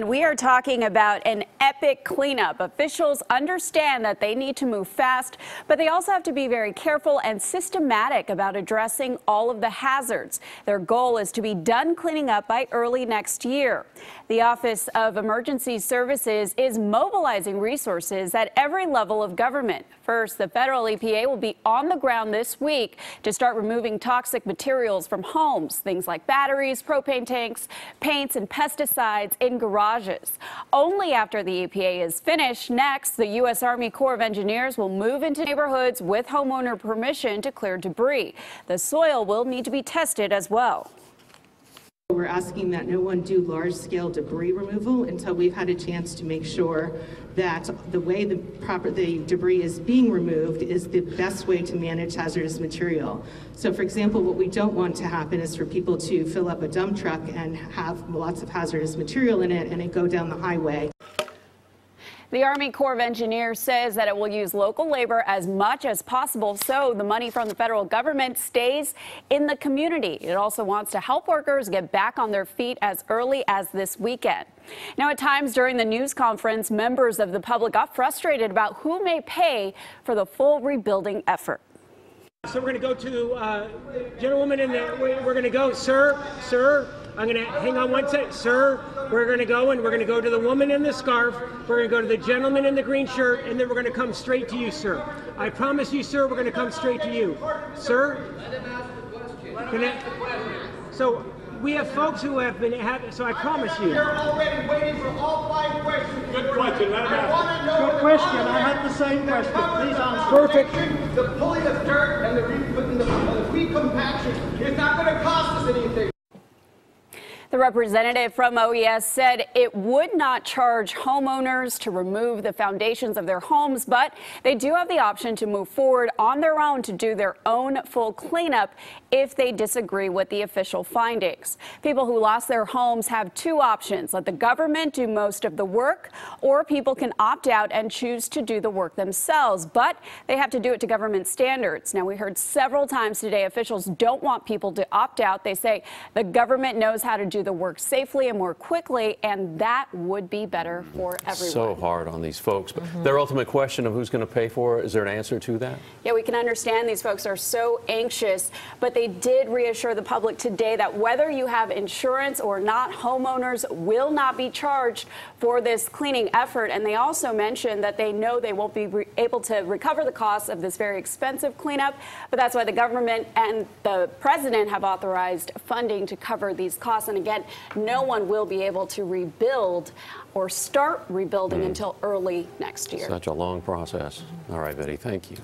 We are talking about an epic cleanup. Officials understand that they need to move fast, but they also have to be very careful and systematic about addressing all of the hazards. Their goal is to be done cleaning up by early next year. The Office of Emergency Services is mobilizing resources at every level of government. First, the federal EPA will be on the ground this week to start removing toxic materials from homes, things like batteries, propane tanks, paints, and pesticides in garages. Only after the EPA is finished, next, the U.S. Army Corps of Engineers will move into neighborhoods with homeowner permission to clear debris. The soil will need to be tested as well. We're asking that no one do large-scale debris removal until we've had a chance to make sure that the way the debris is being removed is the best way to manage hazardous material. So, for example, what we don't want to happen is for people to fill up a dump truck and have lots of hazardous material in it and it go down the highway. The Army Corps of Engineers says that it will use local labor as much as possible so the money from the federal government stays in the community. It also wants to help workers get back on their feet as early as this weekend. Now, at times during the news conference, members of the public got frustrated about who may pay for the full rebuilding effort. So we're going to go to gentlewoman in there. We're going to go, sir. I'm going to hang on one second, sir. We're going to go and we're going to go to the woman in the scarf. We're going to go to the gentleman in the green shirt, and then we're going to come straight to you, sir. I promise you, sir, we're going to come straight to you, sir. So we have folks who have been having. So I promise you. You're already waiting for all 5 questions. Good question. Good question. I had the same question. Please answer. Perfect. The pulling of dirt and the recompaction is not going to cost us anything. The representative from OES said it would not charge homeowners to remove the foundations of their homes, but they do have the option to move forward on their own to do their own full cleanup if they disagree with the official findings. People who lost their homes have 2 options: let the government do most of the work, or people can opt out and choose to do the work themselves, but they have to do it to government standards. Now, we heard several times today officials don't want people to opt out. They say the government knows how to do the work safely and more quickly, and that would be better for everyone. So hard on these folks. But their ultimate question of who's going to pay for it, is there an answer to that? Yeah, we can understand these folks are so anxious, but they did reassure the public today that whether you have insurance or not, homeowners will not be charged for this cleaning effort. And they also mentioned that they know they won't be able to recover the costs of this very expensive cleanup, but that's why the government and the president have authorized funding to cover these costs. And again, no one will be able to rebuild or start rebuilding until early next year. Such a long process. All right, Betty, thank you.